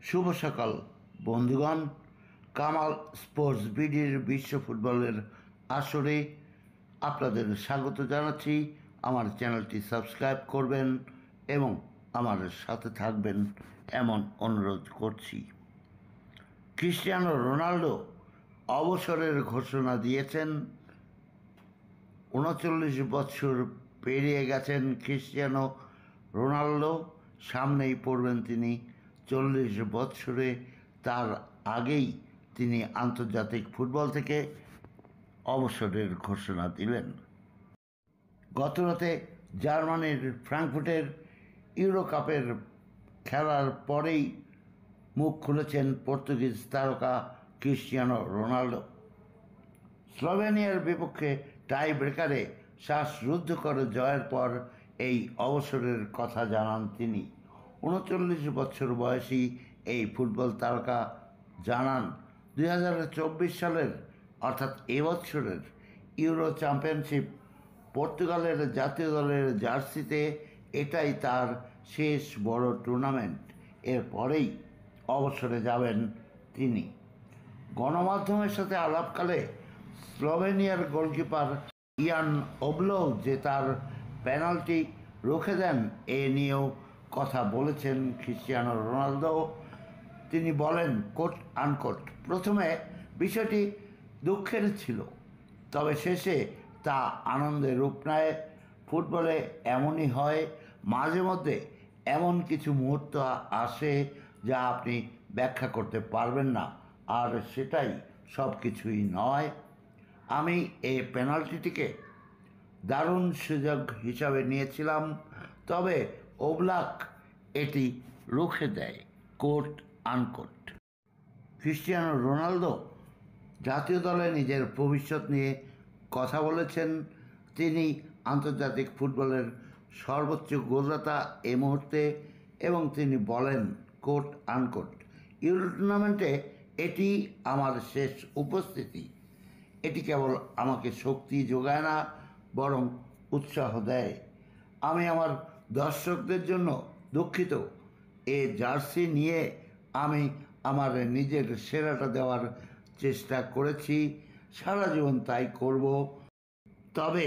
শুভ সকাল বন্ধুগণ। কামাল স্পোর্টস বিডির বিশ্ব ফুটবলের আসরে আপনাদের স্বাগত জানাচ্ছি। আমার চ্যানেলটি সাবস্ক্রাইব করবেন এবং আমার সাথে থাকবেন এমন অনুরোধ করছি। ক্রিস্টিয়ানো রোনাল্ডো অবসরের ঘোষণা দিয়েছেন। ৩৯ বছর পেরিয়ে গেছেন ক্রিস্টিয়ানো রোনাল্ডো, সামনেই পড়বেন তিনি ৪০ বছরে। তার আগেই তিনি আন্তর্জাতিক ফুটবল থেকে অবসরের ঘোষণা দিলেন। গতরাতে জার্মানির ফ্রাঙ্কফুর্টের ইউরো কাপের খেলার পরেই মুখ খুলেছেন পর্তুগিজ তারকা ক্রিস্টিয়ানো রোনাল্ডো। স্লোভেনিয়ার বিপক্ষে টাই ব্রেকারে শ্বাসরুদ্ধ করে জয়ের পর এই অবসরের কথা জানান তিনি। ৩৯ বছর বয়সী এই ফুটবল তারকা জানান, ২০২৪ সালের অর্থাৎ এবছরের ইউরো চ্যাম্পিয়নশিপ পর্তুগালের জাতীয় দলের জার্সিতে এটাই তার শেষ বড় টুর্নামেন্ট। এরপরেই অবসরে যাবেন তিনি। গণমাধ্যমের সাথে আলাপকালে স্লোভেনিয়ার গোলকিপার ইয়ান ওবলোভ যে তার পেনাল্টি রুখে দেন এ নিয়েও কথা বলেছেন ক্রিস্টিয়ানো রোনালদো। তিনি বলেন, কোট আনকোট, প্রথমে বিষয়টি দুঃখের ছিল, তবে শেষে তা আনন্দের রূপ নেয়। ফুটবলে এমনই হয়, মাঝে মধ্যে এমন কিছু মুহূর্ত আসে যা আপনি ব্যাখ্যা করতে পারবেন না, আর সেটাই সব কিছুই নয়। আমি এই পেনাল্টিটিকে দারুণ সুযোগ হিসাবে নিয়েছিলাম, তবে ওবলাক এটি রুখে দেয়, কোট আনকোট। ক্রিস্টিয়ানো রোনালদো জাতীয় দলে নিজের ভবিষ্যৎ নিয়ে কথা বলেছেন। তিনি আন্তর্জাতিক ফুটবলের সর্বোচ্চ গোলদাতা এ মুহূর্তে, এবং তিনি বলেন, কোট আনকোট, ইউরো টুর্নামেন্টে এটি আমার শেষ উপস্থিতি। এটি কেবল আমাকে শক্তি যোগায় না, বরং উৎসাহ দেয়। আমি আমার দর্শকদের জন্য দুঃখিত। এ জার্সি নিয়ে আমি আমার নিজের সেরাটা দেওয়ার চেষ্টা করেছি, সারা জীবন তাই করব। তবে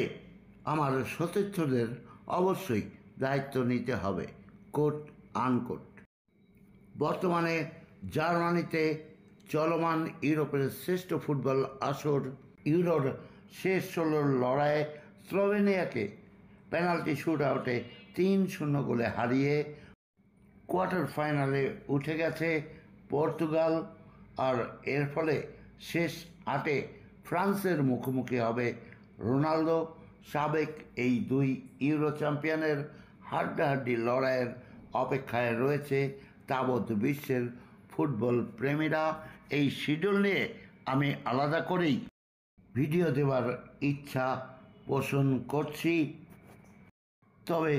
আমার সতীর্থদের অবশ্যই দায়িত্ব নিতে হবে, কোট আনকোট। বর্তমানে জার্মানিতে চলমান ইউরোপের শ্রেষ্ঠ ফুটবল আসর ইউরোর শেষ ১৬ লড়াইয়ে স্লোভেনিয়াকে পেনাল্টি শুট আউটে ৩-০ গোলে হারিয়ে কোয়ার্টার ফাইনালে উঠে গেছে পর্তুগাল। আর এর ফলে শেষ ৮-এ ফ্রান্সের মুখোমুখি হবে রোনালদো। সাবেক এই দুই ইউরো চ্যাম্পিয়নের হাড্ডাহাড্ডি লড়াইয়ের অপেক্ষায় রয়েছে তাবৎ বিশ্বের ফুটবল প্রেমীরা। এই শিডিউল নিয়ে আমি আলাদা করেই ভিডিও দেওয়ার ইচ্ছা পোষণ করছি। তবে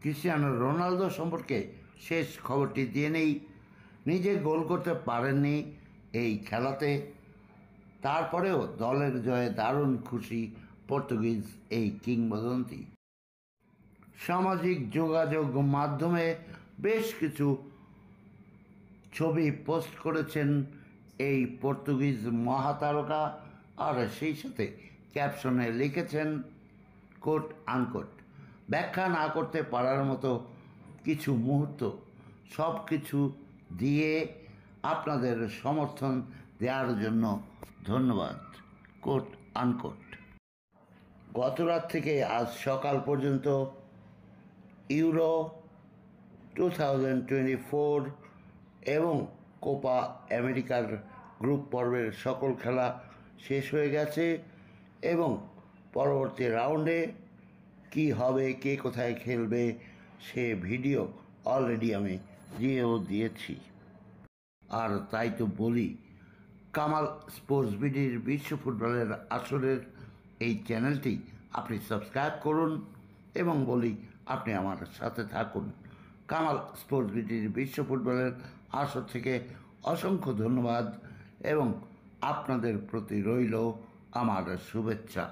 ক্রিস্টিয়ানো রোনালদো সম্পর্কে শেষ খবরটি দিয়ে নেই। নিজে গোল করতে পারেননি এই খেলাতে, তারপরেও দলের জয়ে দারুণ খুশি পর্তুগিজ এই কিংবদন্তি। সামাজিক যোগাযোগ মাধ্যমে বেশ কিছু ছবি পোস্ট করেছেন এই পর্তুগিজ মহাতারকা, আর সেই সাথে ক্যাপশনে লিখেছেন, কোট আনকোট, ব্যাখ্যা না করতে পারার মতো কিছু মুহূর্ত, সব কিছু দিয়ে আপনাদের সমর্থন দেওয়ার জন্য ধন্যবাদ, কোট আনকোট। গতরাত থেকে আজ সকাল পর্যন্ত ইউরো 2024 এবং কোপা আমেরিকার গ্রুপ পর্বের সকল খেলা শেষ হয়ে গেছে, এবং পরবর্তী রাউন্ডে কি হবে, কে কোথায় খেলবে, সে ভিডিও অলরেডি আমি দিয়েছি। আর তাই তো বলি, কামাল স্পোর্টস বিডির বিশ্ব ফুটবলের আসরের এই চ্যানেলটি আপনি সাবস্ক্রাইব করুন, এবং বলি আপনি আমার সাথে থাকুন। কামাল স্পোর্টস বিডির বিশ্ব ফুটবলের আসর থেকে অসংখ্য ধন্যবাদ, এবং আপনাদের প্রতি রইল আমার শুভেচ্ছা।